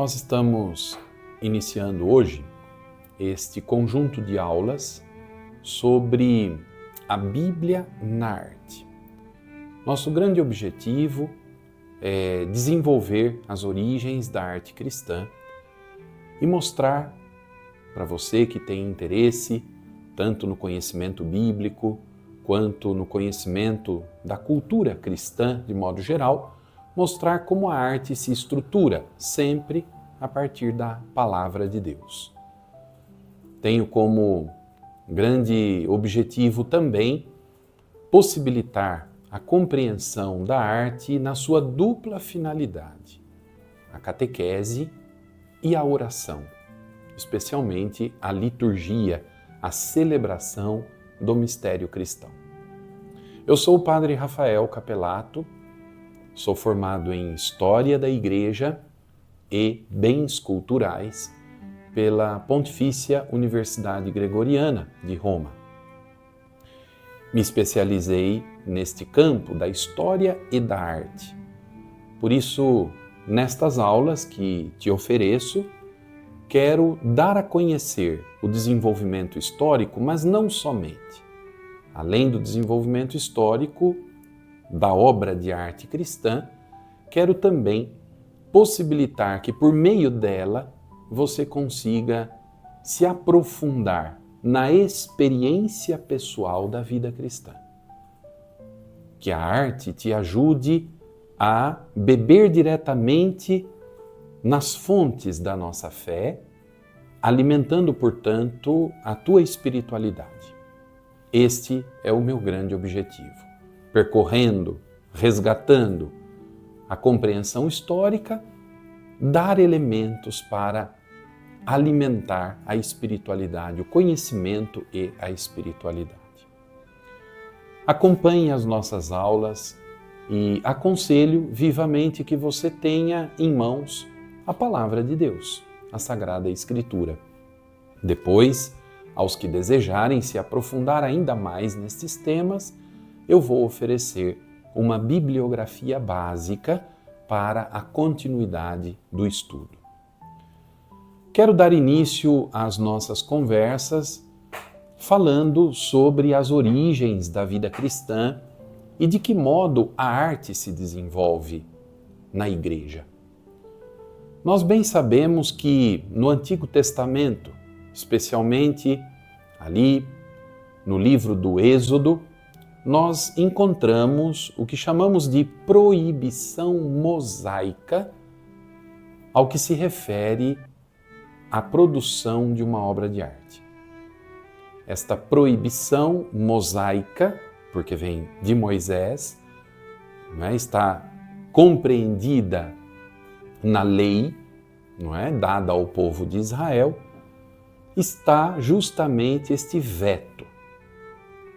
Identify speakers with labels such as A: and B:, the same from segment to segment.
A: Nós estamos iniciando hoje este conjunto de aulas sobre a Bíblia na arte. Nosso grande objetivo é desenvolver as origens da arte cristã e mostrar para você que tem interesse tanto no conhecimento bíblico quanto no conhecimento da cultura cristã de modo geral, mostrar como a arte se estrutura sempre a partir da palavra de Deus. Tenho como grande objetivo também possibilitar a compreensão da arte na sua dupla finalidade, a catequese e a oração, especialmente a liturgia, a celebração do mistério cristão. Eu sou o Padre Rafael Capelato, sou formado em História da Igreja e Bens Culturais pela Pontifícia Universidade Gregoriana de Roma. Me especializei neste campo da história e da arte. Por isso, nestas aulas que te ofereço, quero dar a conhecer o desenvolvimento histórico, mas não somente. Além do desenvolvimento histórico da obra de arte cristã, quero também possibilitar que por meio dela você consiga se aprofundar na experiência pessoal da vida cristã. Que a arte te ajude a beber diretamente nas fontes da nossa fé, alimentando, portanto, a tua espiritualidade. Este é o meu grande objetivo. Percorrendo, resgatando a compreensão histórica, dar elementos para alimentar a espiritualidade, o conhecimento e a espiritualidade. Acompanhe as nossas aulas e aconselho vivamente que você tenha em mãos a Palavra de Deus, a Sagrada Escritura. Depois, aos que desejarem se aprofundar ainda mais nestes temas, eu vou oferecer uma bibliografia básica para a continuidade do estudo. Quero dar início às nossas conversas falando sobre as origens da vida cristã e de que modo a arte se desenvolve na Igreja. Nós bem sabemos que no Antigo Testamento, especialmente ali no livro do Êxodo, nós encontramos o que chamamos de proibição mosaica ao que se refere à produção de uma obra de arte. Esta proibição mosaica, porque vem de Moisés, está compreendida na lei, dada ao povo de Israel, está justamente este veto.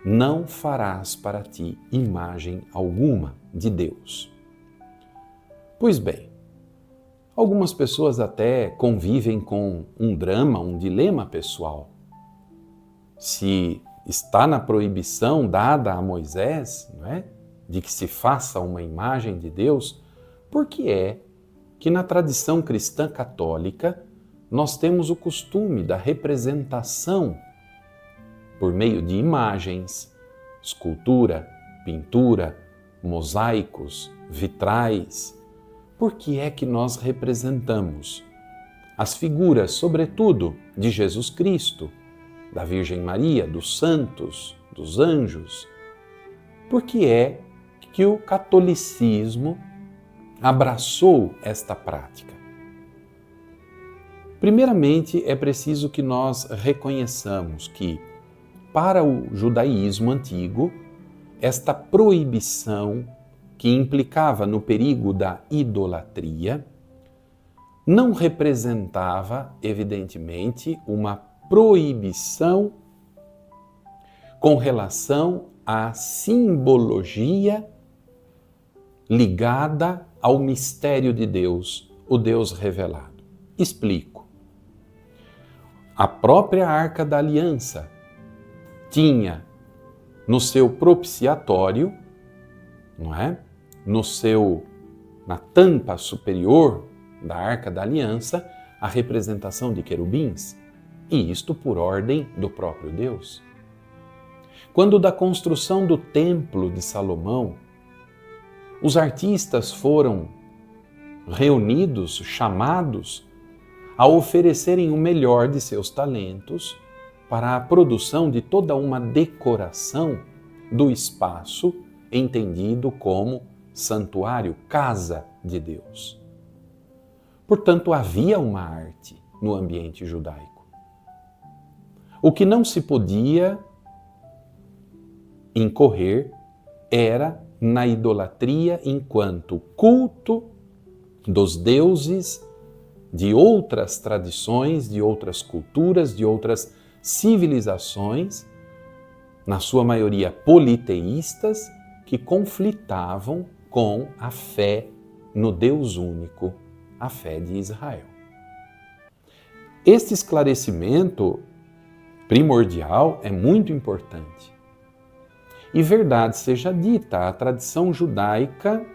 A: Não farás para ti imagem alguma de Deus. Pois bem, algumas pessoas até convivem com um drama, um dilema pessoal. Se está na proibição dada a Moisés, de que se faça uma imagem de Deus, por que é que na tradição cristã católica nós temos o costume da representação por meio de imagens, escultura, pintura, mosaicos, vitrais? Por que é que nós representamos as figuras, sobretudo, de Jesus Cristo, da Virgem Maria, dos santos, dos anjos? Por que é que o catolicismo abraçou esta prática? Primeiramente, é preciso que nós reconheçamos que, para o judaísmo antigo, esta proibição, que implicava no perigo da idolatria, não representava, evidentemente, uma proibição com relação à simbologia ligada ao mistério de Deus, o Deus revelado. Explico. A própria Arca da Aliança tinha no seu propiciatório, na tampa superior da Arca da Aliança a representação de querubins, e isto por ordem do próprio Deus. Quando da construção do Templo de Salomão, os artistas foram reunidos, chamados a oferecerem o melhor de seus talentos para a produção de toda uma decoração do espaço entendido como santuário, casa de Deus. Portanto, havia uma arte no ambiente judaico. O que não se podia incorrer era na idolatria enquanto culto dos deuses de outras tradições, de outras culturas, de outras civilizações, na sua maioria politeístas, que conflitavam com a fé no Deus único, a fé de Israel. Este esclarecimento primordial é muito importante. E verdade seja dita, a tradição judaica,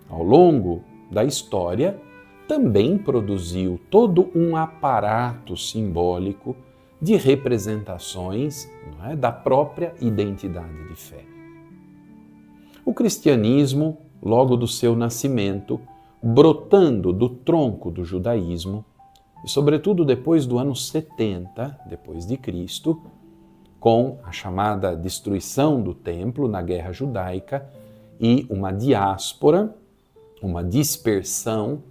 A: ao longo da história, também produziu todo um aparato simbólico de representações, não é, da própria identidade de fé. O cristianismo, logo do seu nascimento, brotando do tronco do judaísmo, e sobretudo depois do ano 70 depois de Cristo, com a chamada destruição do templo na Guerra Judaica e uma diáspora, uma dispersão,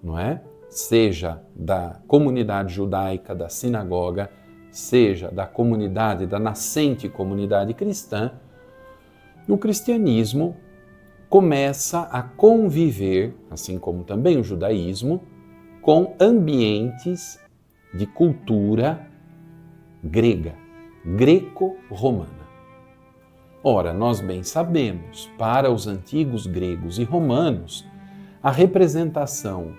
A: não é? Seja da comunidade judaica, da sinagoga, seja da comunidade, da nascente comunidade cristã, o cristianismo começa a conviver, assim como também o judaísmo, com ambientes de cultura grega, greco-romana. Ora, nós bem sabemos, para os antigos gregos e romanos, a representação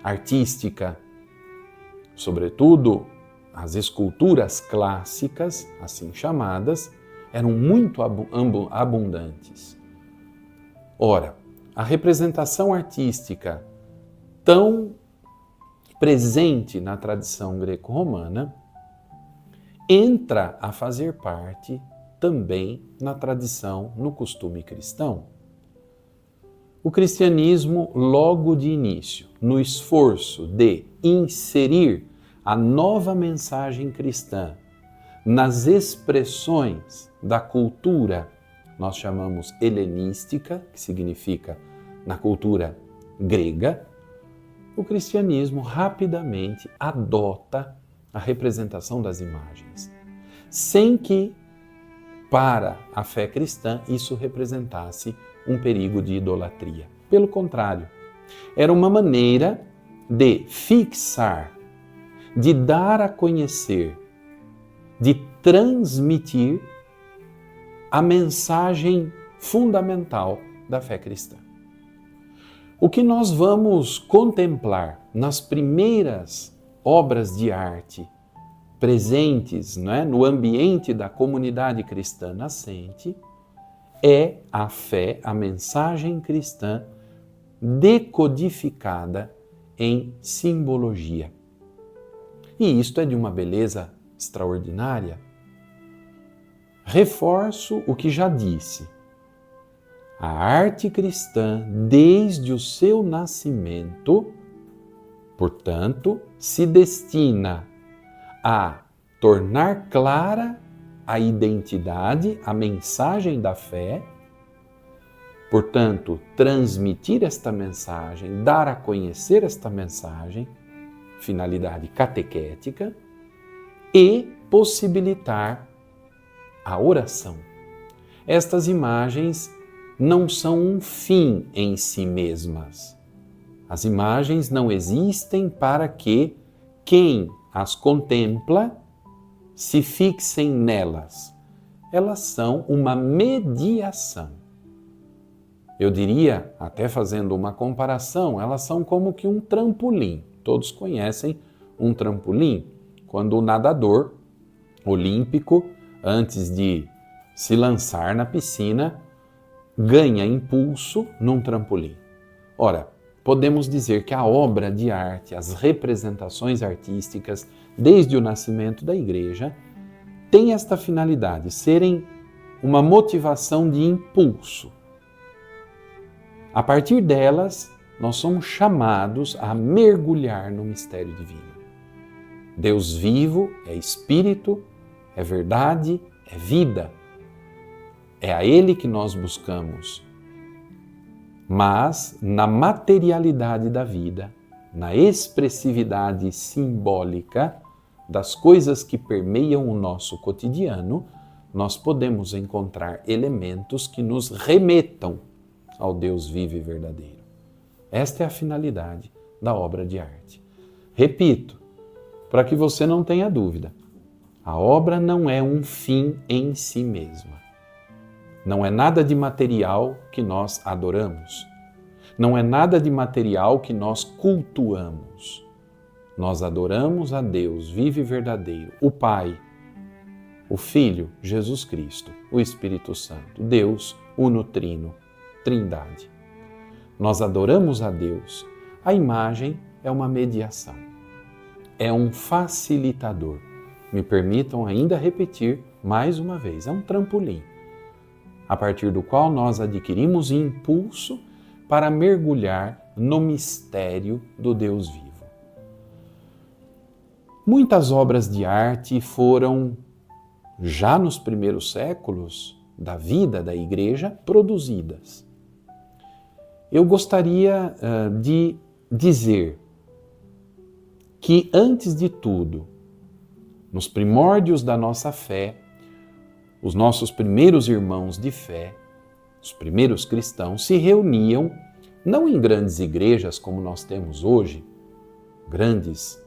A: artística, sobretudo as esculturas clássicas, assim chamadas, eram muito abundantes. Ora, a representação artística tão presente na tradição greco-romana entra a fazer parte também na tradição, no costume cristão. O cristianismo, logo de início, no esforço de inserir a nova mensagem cristã nas expressões da cultura, nós chamamos helenística, que significa na cultura grega, o cristianismo rapidamente adota a representação das imagens, sem que, para a fé cristã, isso representasse um perigo de idolatria. Pelo contrário, era uma maneira de fixar, de dar a conhecer, de transmitir a mensagem fundamental da fé cristã. O que nós vamos contemplar nas primeiras obras de arte presentes, não é, no ambiente da comunidade cristã nascente é a fé, a mensagem cristã decodificada em simbologia. E isto é de uma beleza extraordinária. Reforço o que já disse. A arte cristã, desde o seu nascimento, portanto, se destina a tornar clara a identidade, a mensagem da fé, portanto, transmitir esta mensagem, dar a conhecer esta mensagem, finalidade catequética, e possibilitar a oração. Estas imagens não são um fim em si mesmas. As imagens não existem para que quem as contempla se fixem nelas. Elas são uma mediação. Eu diria, até fazendo uma comparação, elas são como que um trampolim. Todos conhecem um trampolim? Quando o nadador olímpico, antes de se lançar na piscina, ganha impulso num trampolim. Ora, podemos dizer que a obra de arte, as representações artísticas, desde o nascimento da Igreja, têm esta finalidade, serem uma motivação de impulso. A partir delas, nós somos chamados a mergulhar no mistério divino. Deus vivo é Espírito, é verdade, é vida. É a Ele que nós buscamos. Mas, na materialidade da vida, na expressividade simbólica das coisas que permeiam o nosso cotidiano, nós podemos encontrar elementos que nos remetam ao Deus vivo e verdadeiro. Esta é a finalidade da obra de arte. Repito, para que você não tenha dúvida, a obra não é um fim em si mesma. Não é nada de material que nós adoramos. Não é nada de material que nós cultuamos. Nós adoramos a Deus vivo e verdadeiro, o Pai, o Filho, Jesus Cristo, o Espírito Santo, Deus uno trino, Trindade. Nós adoramos a Deus. A imagem é uma mediação, é um facilitador. Me permitam ainda repetir mais uma vez, é um trampolim, a partir do qual nós adquirimos impulso para mergulhar no mistério do Deus vivo. Muitas obras de arte foram, já nos primeiros séculos da vida da Igreja, produzidas. Eu gostaria de dizer que, antes de tudo, nos primórdios da nossa fé, os nossos primeiros irmãos de fé, os primeiros cristãos, se reuniam não em grandes igrejas como nós temos hoje, grandes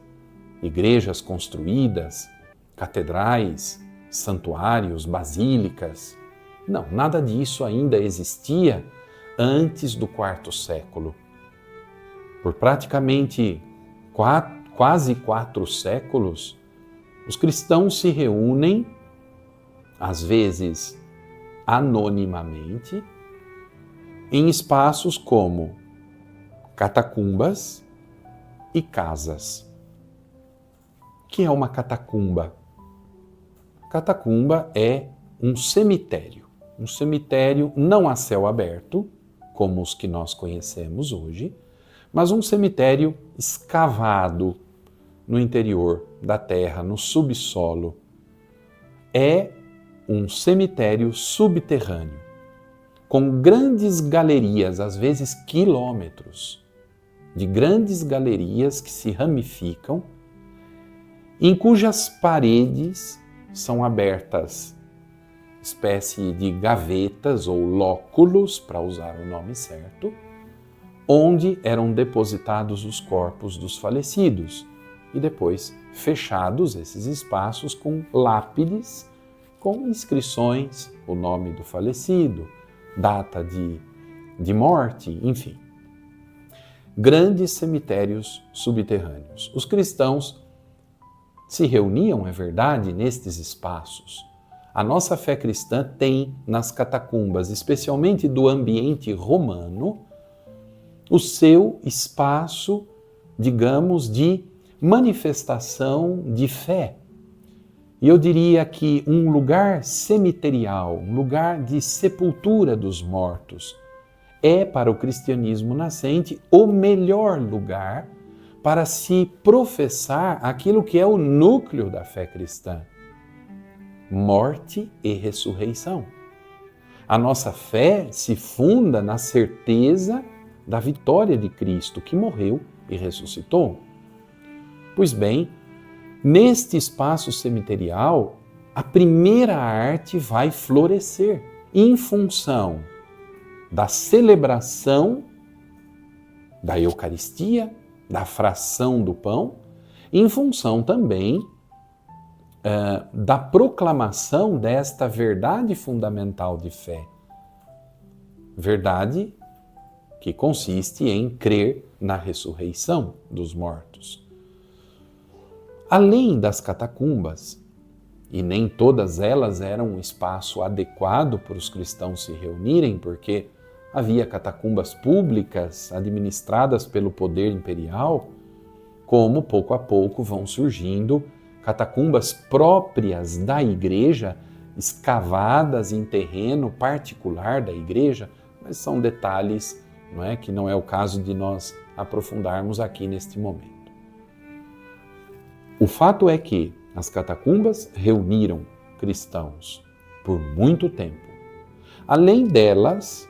A: igrejas construídas, catedrais, santuários, basílicas. Não, nada disso ainda existia antes do quarto século. Por praticamente quase 4 séculos, os cristãos se reúnem, às vezes anonimamente, em espaços como catacumbas e casas. O que é uma catacumba? Catacumba é um cemitério não a céu aberto, como os que nós conhecemos hoje, mas um cemitério escavado no interior da terra, no subsolo. É um cemitério subterrâneo, com grandes galerias, às vezes quilômetros, de grandes galerias que se ramificam, em cujas paredes são abertas espécie de gavetas ou lóculos, para usar o nome certo, onde eram depositados os corpos dos falecidos e depois fechados esses espaços com lápides, com inscrições, o nome do falecido, data de morte, enfim. Grandes cemitérios subterrâneos. Os cristãos se reuniam, é verdade, nestes espaços. A nossa fé cristã tem nas catacumbas, especialmente do ambiente romano, o seu espaço, digamos, de manifestação de fé. E eu diria que um lugar cemiterial, um lugar de sepultura dos mortos, é para o cristianismo nascente o melhor lugar para se professar aquilo que é o núcleo da fé cristã: morte e ressurreição. A nossa fé se funda na certeza da vitória de Cristo, que morreu e ressuscitou. Pois bem, neste espaço cemiterial, a primeira arte vai florescer em função da celebração da Eucaristia, da fração do pão, em função também da proclamação desta verdade fundamental de fé. Verdade que consiste em crer na ressurreição dos mortos. Além das catacumbas, e nem todas elas eram um espaço adequado para os cristãos se reunirem, porque havia catacumbas públicas administradas pelo poder imperial, como pouco a pouco vão surgindo catacumbas próprias da igreja, escavadas em terreno particular da igreja, mas são detalhes, não é, que não é o caso de nós aprofundarmos aqui neste momento. O fato é que as catacumbas reuniram cristãos por muito tempo. Além delas,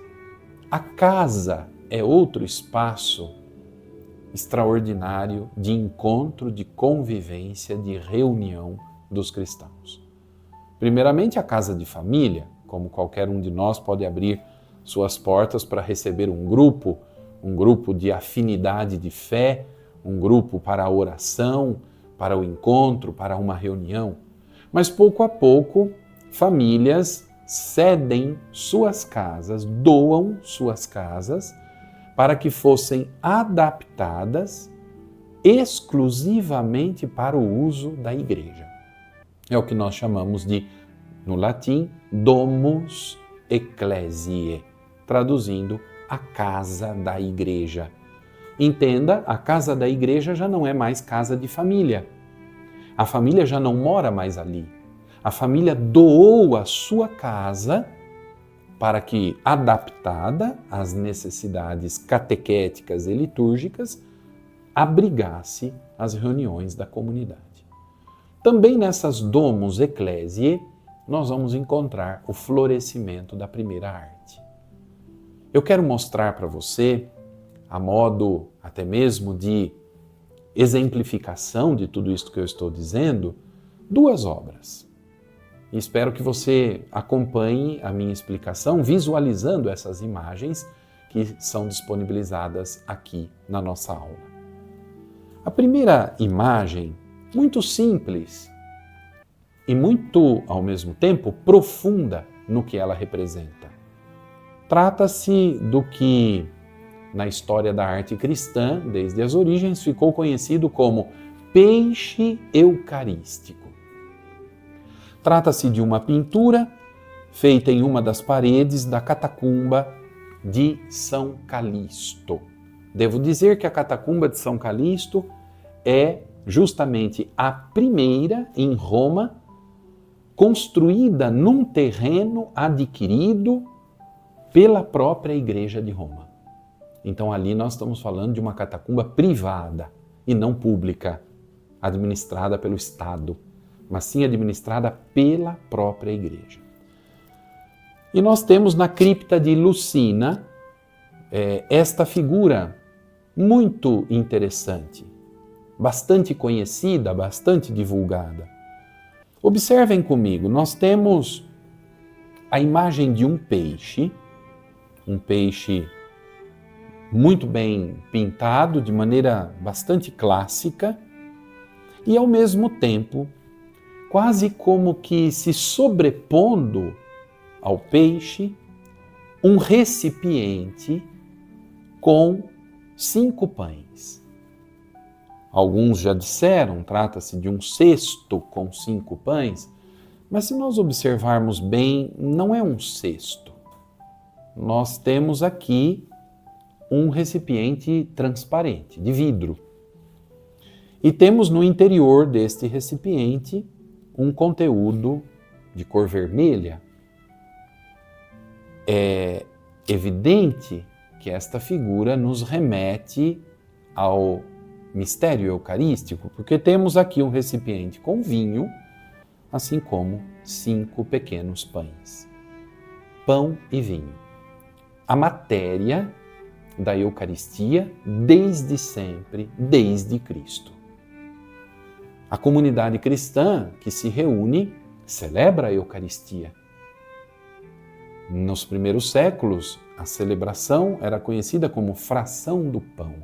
A: a casa é outro espaço extraordinário de encontro, de convivência, de reunião dos cristãos. Primeiramente, a casa de família, como qualquer um de nós pode abrir suas portas para receber um grupo de afinidade de fé, um grupo para a oração, para o encontro, para uma reunião. Mas pouco a pouco, famílias cedem suas casas, doam suas casas, para que fossem adaptadas exclusivamente para o uso da igreja. É o que nós chamamos de, no latim, domus ecclesiae, traduzindo a casa da igreja. Entenda, a casa da igreja já não é mais casa de família. A família já não mora mais ali. A família doou a sua casa para que, adaptada às necessidades catequéticas e litúrgicas, abrigasse as reuniões da comunidade. Também nessas domus ecclesiae, nós vamos encontrar o florescimento da primeira arte. Eu quero mostrar para você, a modo até mesmo de exemplificação de tudo isso que eu estou dizendo, duas obras. E espero que você acompanhe a minha explicação visualizando essas imagens que são disponibilizadas aqui na nossa aula. A primeira imagem, muito simples e muito, ao mesmo tempo, profunda no que ela representa. Trata-se do que, na história da arte cristã, desde as origens, ficou conhecido como peixe eucarístico. Trata-se de uma pintura feita em uma das paredes da catacumba de São Calixto. Devo dizer que a catacumba de São Calixto é justamente a primeira em Roma construída num terreno adquirido pela própria Igreja de Roma. Então ali nós estamos falando de uma catacumba privada e não pública, administrada pelo Estado, mas sim administrada pela própria Igreja. E nós temos na cripta de Lucina esta figura muito interessante, bastante conhecida, bastante divulgada. Observem comigo, nós temos a imagem de um peixe muito bem pintado, de maneira bastante clássica, e ao mesmo tempo, quase como que se sobrepondo ao peixe, um recipiente com 5 pães. Alguns já disseram, trata-se de um cesto com 5 pães, mas se nós observarmos bem, não é um cesto. Nós temos aqui um recipiente transparente, de vidro. E temos no interior deste recipiente um conteúdo de cor vermelha. É evidente que esta figura nos remete ao mistério eucarístico, porque temos aqui um recipiente com vinho, assim como 5 pequenos pães. Pão e vinho. A matéria da Eucaristia desde sempre, desde Cristo. A comunidade cristã que se reúne celebra a Eucaristia. Nos primeiros séculos, a celebração era conhecida como fração do pão,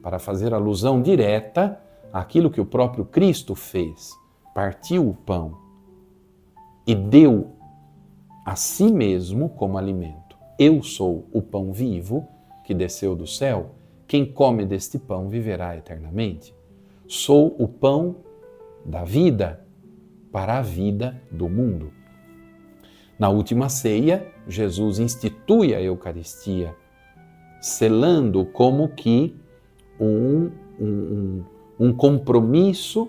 A: para fazer alusão direta àquilo que o próprio Cristo fez. Partiu o pão e deu a si mesmo como alimento. Eu sou o pão vivo que desceu do céu. Quem come deste pão viverá eternamente. Sou o pão da vida para a vida do mundo. Na última ceia, Jesus institui a Eucaristia, selando como que um compromisso,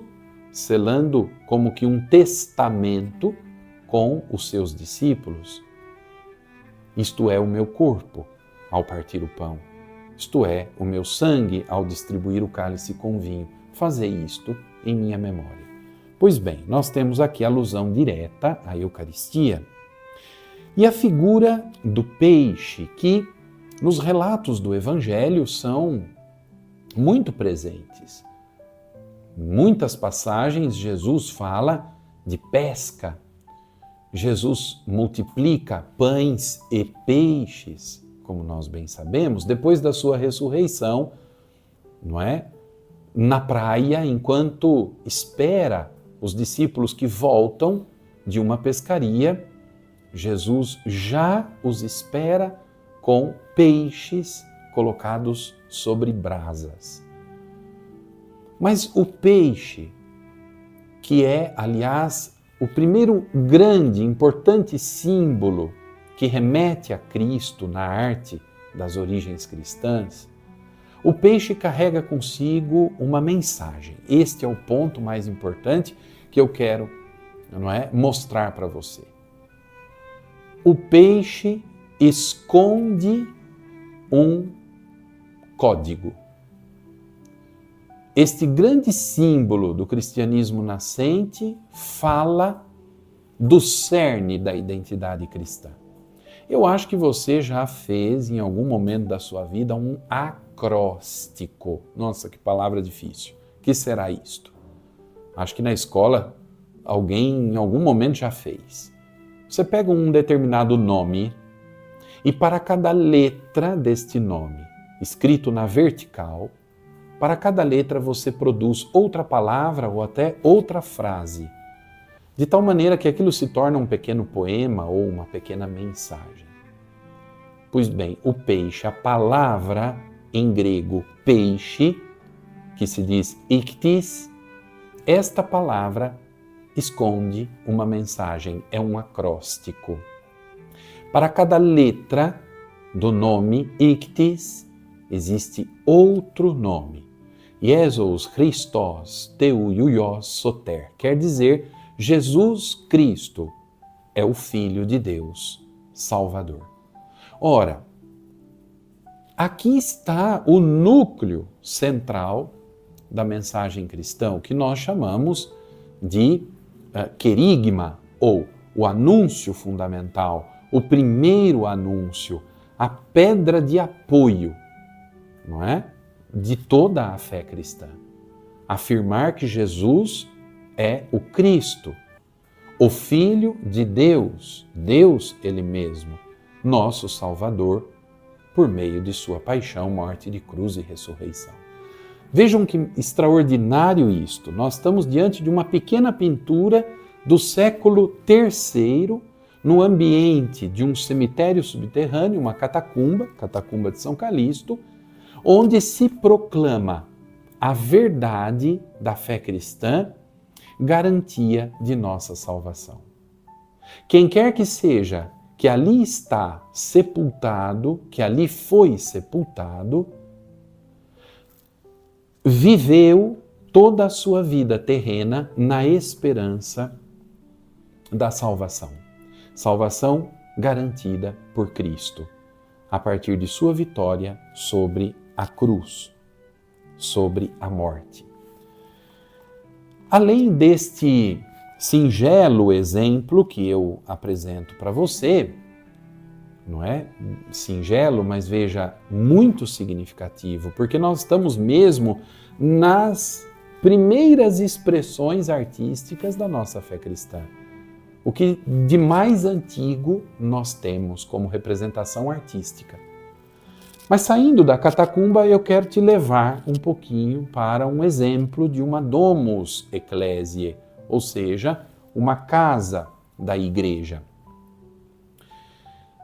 A: selando como que um testamento com os seus discípulos. Isto é o meu corpo ao partir o pão. Isto é o meu sangue ao distribuir o cálice com vinho. Fazei isto em minha memória. Pois bem, nós temos aqui alusão direta à Eucaristia e a figura do peixe, que nos relatos do Evangelho são muito presentes. Em muitas passagens, Jesus fala de pesca. Jesus multiplica pães e peixes, como nós bem sabemos, depois da sua ressurreição, não é? Na praia, enquanto espera os discípulos que voltam de uma pescaria, Jesus já os espera com peixes colocados sobre brasas. Mas o peixe, que é, aliás, o primeiro grande, importante símbolo que remete a Cristo na arte das origens cristãs, o peixe carrega consigo uma mensagem. Este é o ponto mais importante que eu quero, mostrar para você. O peixe esconde um código. Este grande símbolo do cristianismo nascente fala do cerne da identidade cristã. Eu acho que você já fez em algum momento da sua vida um acróstico. Nossa, que palavra difícil. O que será isto? Acho que na escola alguém em algum momento já fez. Você pega um determinado nome e para cada letra deste nome, escrito na vertical, para cada letra você produz outra palavra ou até outra frase, de tal maneira que aquilo se torna um pequeno poema ou uma pequena mensagem. Pois bem, o peixe, a palavra em grego peixe, que se diz iktis, esta palavra esconde uma mensagem, é um acróstico. Para cada letra do nome iktis, existe outro nome. Jesus Christos Theouios Soter, quer dizer, Jesus Cristo é o Filho de Deus, Salvador. Ora, aqui está o núcleo central da mensagem cristã, o que nós chamamos de querigma, ou o anúncio fundamental, o primeiro anúncio, a pedra de apoio, não é? De toda a fé cristã. Afirmar que Jesus é o Cristo, o Filho de Deus, Deus Ele mesmo, nosso Salvador, por meio de sua paixão, morte de cruz e ressurreição. Vejam que extraordinário isto. Nós estamos diante de uma pequena pintura do século III, no ambiente de um cemitério subterrâneo, uma catacumba de São Calixto, onde se proclama a verdade da fé cristã, garantia de nossa salvação. Quem quer que seja que ali está sepultado, que ali foi sepultado, viveu toda a sua vida terrena na esperança da salvação. Salvação garantida por Cristo, a partir de sua vitória sobre a cruz, sobre a morte. Além deste singelo exemplo que eu apresento para você, não é singelo, mas veja, muito significativo, porque nós estamos mesmo nas primeiras expressões artísticas da nossa fé cristã. O que de mais antigo nós temos como representação artística. Mas saindo da catacumba, eu quero te levar um pouquinho para um exemplo de uma domus ecclesiae, ou seja, uma casa da igreja.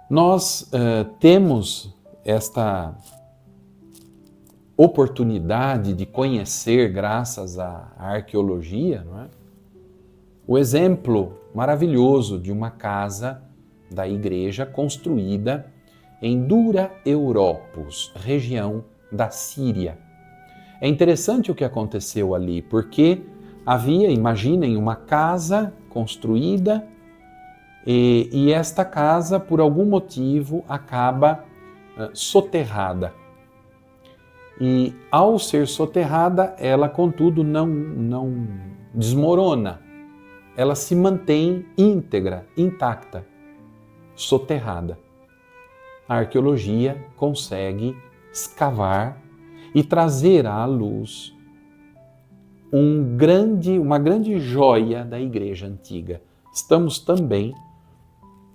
A: Nós temos esta oportunidade de conhecer, graças à arqueologia, não é? O exemplo maravilhoso de uma casa da igreja construída em Dura Europos, região da Síria. É interessante o que aconteceu ali, porque havia, imaginem, uma casa construída e esta casa, por algum motivo, acaba soterrada. E ao ser soterrada, ela, contudo, não desmorona. Ela se mantém íntegra, intacta, soterrada. A arqueologia consegue escavar e trazer à luz uma grande joia da igreja antiga. Estamos também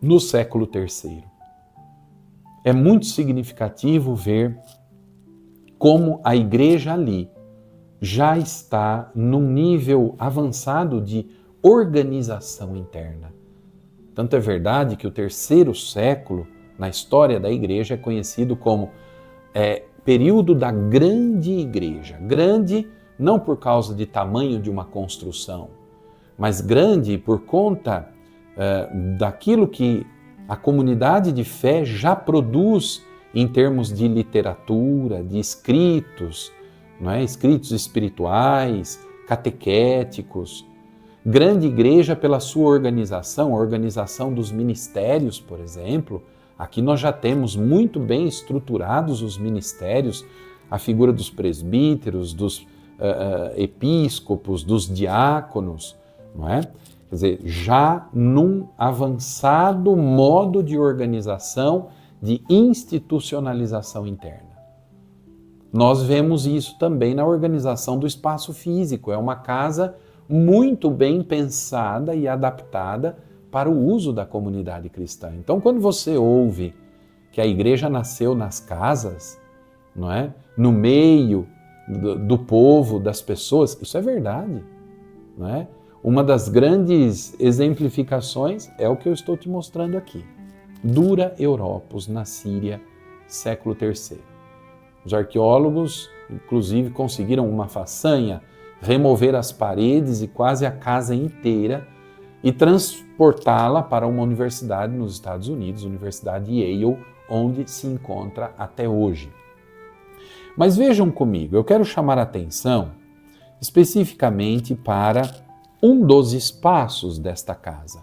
A: no século III. É muito significativo ver como a igreja ali já está num nível avançado de organização interna. Tanto é verdade que o terceiro século, na história da igreja, é conhecido como período da grande igreja. Grande não por causa de tamanho de uma construção, mas grande por conta daquilo que a comunidade de fé já produz em termos de literatura, de escritos, não é? Escritos espirituais, catequéticos. Grande igreja pela sua organização, a organização dos ministérios, por exemplo. Aqui nós já temos muito bem estruturados os ministérios, a figura dos presbíteros, dos episcopos, dos diáconos, não é? Quer dizer, já num avançado modo de organização, de institucionalização interna. Nós vemos isso também na organização do espaço físico. É uma casa muito bem pensada e adaptada para o uso da comunidade cristã. Então, quando você ouve que a igreja nasceu nas casas, não é? No meio do povo, das pessoas, isso é verdade, não é? Uma das grandes exemplificações é o que eu estou te mostrando aqui. Dura Europos, na Síria, século III. Os arqueólogos, inclusive, conseguiram uma façanha, remover as paredes e quase a casa inteira e transportá-la para uma universidade nos Estados Unidos, a Universidade Yale, onde se encontra até hoje. Mas vejam comigo, eu quero chamar a atenção especificamente para um dos espaços desta casa.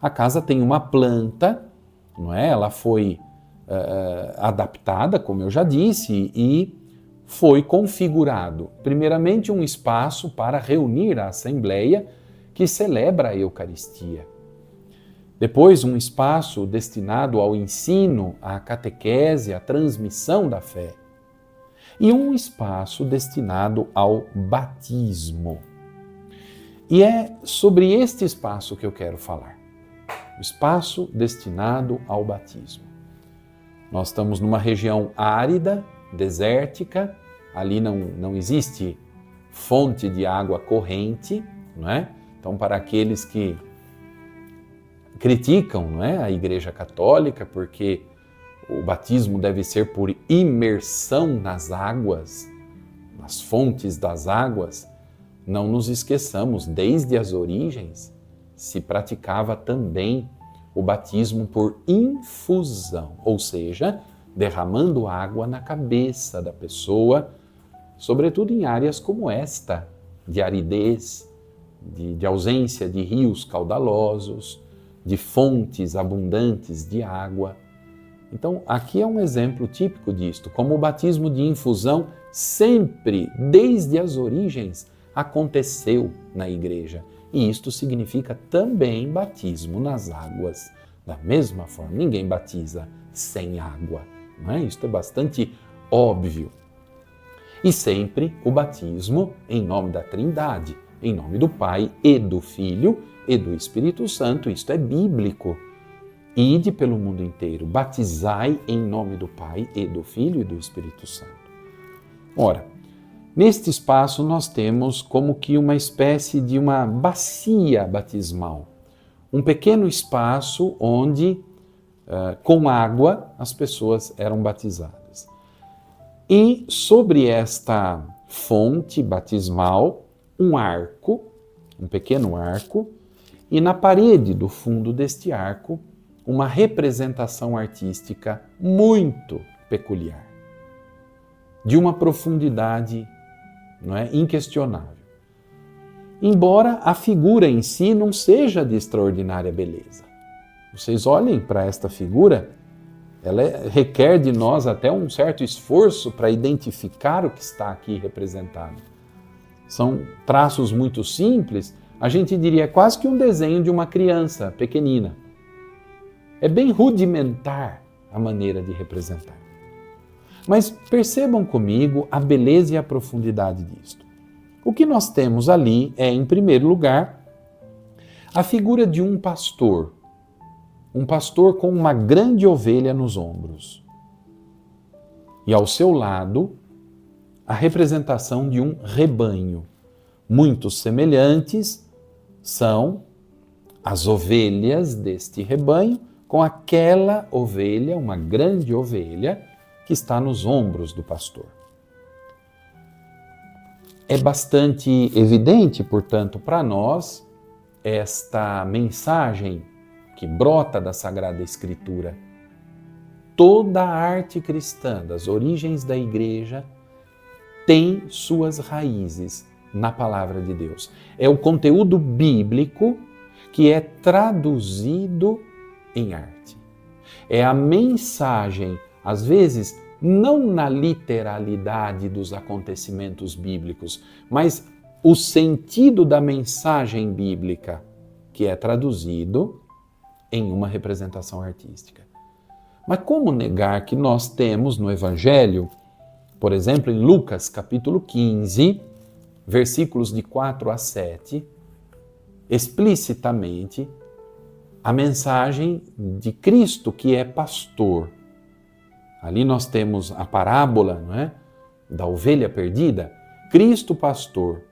A: A casa tem uma planta, não é? Ela foi adaptada, como eu já disse, e foi configurado, primeiramente, um espaço para reunir a Assembleia que celebra a Eucaristia. Depois, um espaço destinado ao ensino, à catequese, à transmissão da fé. E um espaço destinado ao batismo. E é sobre este espaço que eu quero falar. O espaço destinado ao batismo. Nós estamos numa região árida, desértica, ali não existe fonte de água corrente, não é? Então, para aqueles que criticam, não é, a Igreja Católica, porque o batismo deve ser por imersão nas águas, nas fontes das águas, não nos esqueçamos, desde as origens se praticava também o batismo por infusão, ou seja, derramando água na cabeça da pessoa, sobretudo em áreas como esta, de aridez, de ausência de rios caudalosos, de fontes abundantes de água. Então, aqui é um exemplo típico disto, como o batismo de infusão sempre, desde as origens, aconteceu na igreja. E isto significa também batismo nas águas. Da mesma forma, ninguém batiza sem água, não é? Isto é bastante óbvio. E sempre o batismo em nome da Trindade, em nome do Pai e do Filho e do Espírito Santo. Isto é bíblico. Ide pelo mundo inteiro, batizai em nome do Pai e do Filho e do Espírito Santo. Ora, neste espaço nós temos como que uma espécie de uma bacia batismal, um pequeno espaço onde, com água, as pessoas eram batizadas. E sobre esta fonte batismal, um arco, um pequeno arco, e na parede do fundo deste arco, uma representação artística muito peculiar, de uma profundidade, não é, inquestionável. Embora a figura em si não seja de extraordinária beleza. Vocês olhem para esta figura, ela requer de nós até um certo esforço para identificar o que está aqui representado. São traços muito simples, a gente diria quase que um desenho de uma criança pequenina. É bem rudimentar a maneira de representar. Mas percebam comigo a beleza e a profundidade disto. O que nós temos ali é, em primeiro lugar, a figura de um pastor com uma grande ovelha nos ombros. E ao seu lado, a representação de um rebanho. Muito semelhantes são as ovelhas deste rebanho com aquela ovelha, uma grande ovelha, que está nos ombros do pastor. É bastante evidente, portanto, para nós, esta mensagem que brota da Sagrada Escritura. Toda a arte cristã, das origens da Igreja, tem suas raízes na Palavra de Deus. É o conteúdo bíblico que é traduzido em arte. É a mensagem, às vezes, não na literalidade dos acontecimentos bíblicos, mas o sentido da mensagem bíblica que é traduzido em uma representação artística. Mas como negar que nós temos no Evangelho, por exemplo, em Lucas capítulo 15, versículos de 4 a 7, explicitamente a mensagem de Cristo que é pastor. Ali nós temos a parábola, não é, da ovelha perdida. Cristo pastor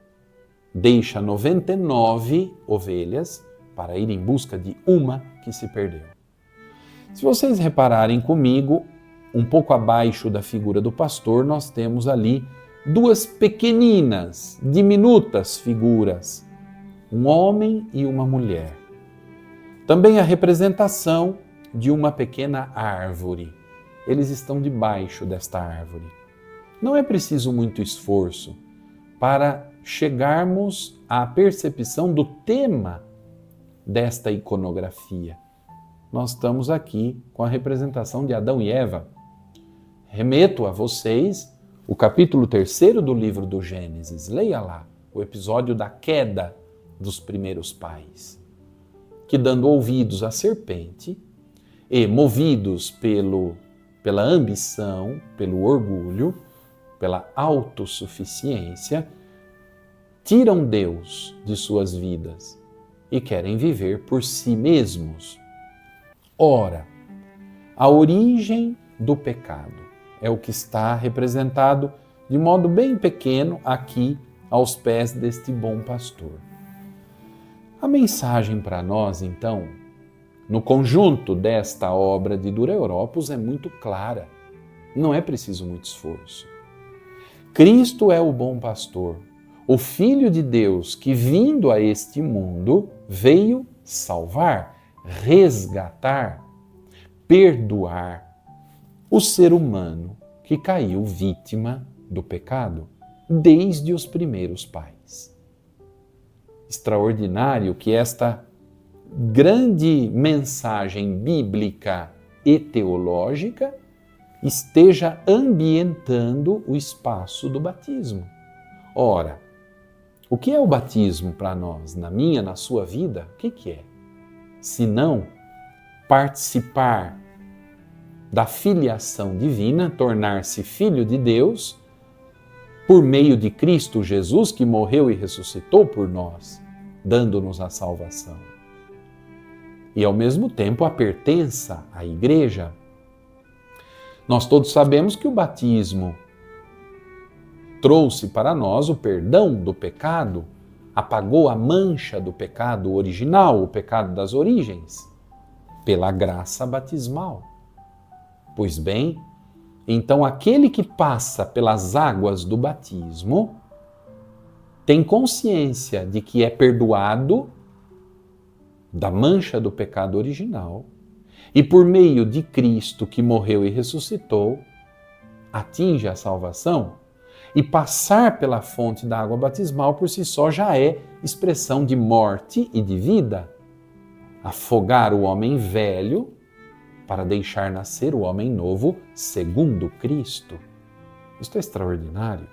A: deixa 99 ovelhas para ir em busca de uma que se perdeu. Se vocês repararem comigo, um pouco abaixo da figura do pastor, nós temos ali duas pequeninas, diminutas figuras, um homem e uma mulher. Também a representação de uma pequena árvore. Eles estão debaixo desta árvore. Não é preciso muito esforço para chegarmos à percepção do tema desta iconografia. Nós estamos aqui com a representação de Adão e Eva. Remeto a vocês o capítulo 3º do livro do Gênesis. Leia lá o episódio da queda dos primeiros pais, que dando ouvidos à serpente e movidos pela ambição, pelo orgulho, pela autossuficiência, tiram Deus de suas vidas e querem viver por si mesmos. Ora, a origem do pecado é o que está representado de modo bem pequeno aqui aos pés deste bom pastor. A mensagem para nós, então, no conjunto desta obra de Dura Europos é muito clara. Não é preciso muito esforço. Cristo é o bom pastor, o Filho de Deus que, vindo a este mundo, veio salvar, resgatar, perdoar o ser humano que caiu vítima do pecado desde os primeiros pais. Extraordinário que esta grande mensagem bíblica e teológica esteja ambientando o espaço do batismo. Ora, o que é o batismo para nós, na minha, na sua vida? O que é? Se não participar da filiação divina, tornar-se filho de Deus, por meio de Cristo Jesus, que morreu e ressuscitou por nós, dando-nos a salvação. E ao mesmo tempo a pertença à Igreja. Nós todos sabemos que o batismo trouxe para nós o perdão do pecado, apagou a mancha do pecado original, o pecado das origens, pela graça batismal. Pois bem, então aquele que passa pelas águas do batismo tem consciência de que é perdoado da mancha do pecado original e por meio de Cristo que morreu e ressuscitou, atinge a salvação, e passar pela fonte da água batismal por si só já é expressão de morte e de vida. Afogar o homem velho para deixar nascer o homem novo segundo Cristo. Isto é extraordinário.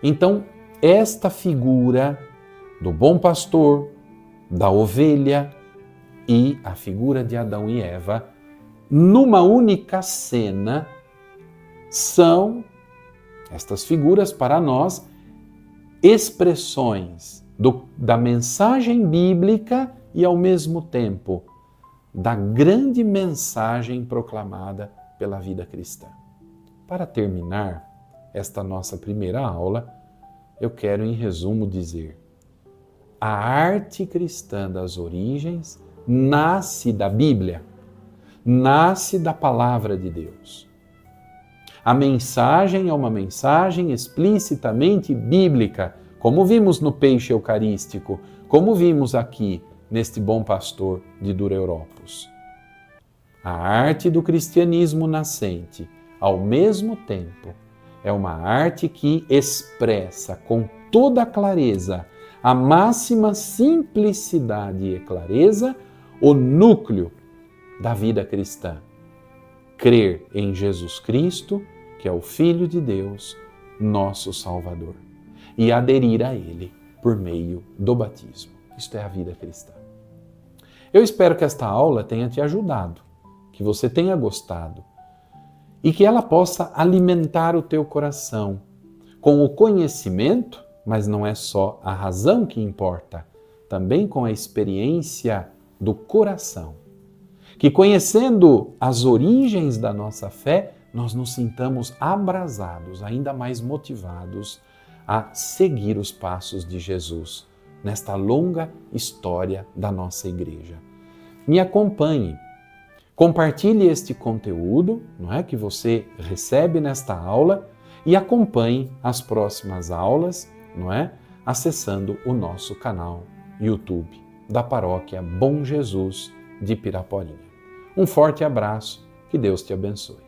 A: Então, esta figura do bom pastor, da ovelha e a figura de Adão e Eva, numa única cena, são estas figuras para nós expressões da mensagem bíblica e ao mesmo tempo da grande mensagem proclamada pela vida cristã. Para terminar esta nossa primeira aula, eu quero em resumo dizer: a arte cristã das origens nasce da Bíblia, nasce da palavra de Deus. A mensagem é uma mensagem explicitamente bíblica, como vimos no peixe eucarístico, como vimos aqui neste bom pastor de Dura Europos. A arte do cristianismo nascente, ao mesmo tempo, é uma arte que expressa com toda clareza, a máxima simplicidade e clareza, o núcleo da vida cristã. Crer em Jesus Cristo, que é o Filho de Deus, nosso Salvador, e aderir a Ele por meio do batismo. Isto é a vida cristã. Eu espero que esta aula tenha te ajudado, que você tenha gostado e que ela possa alimentar o teu coração com o conhecimento, mas não é só a razão que importa, também com a experiência do coração. Que conhecendo as origens da nossa fé, nós nos sintamos abrasados, ainda mais motivados a seguir os passos de Jesus nesta longa história da nossa igreja. Me acompanhe, compartilhe este conteúdo, não é, que você recebe nesta aula e acompanhe as próximas aulas, não é, acessando o nosso canal YouTube da Paróquia Bom Jesus de Piraporinha. Um forte abraço, que Deus te abençoe.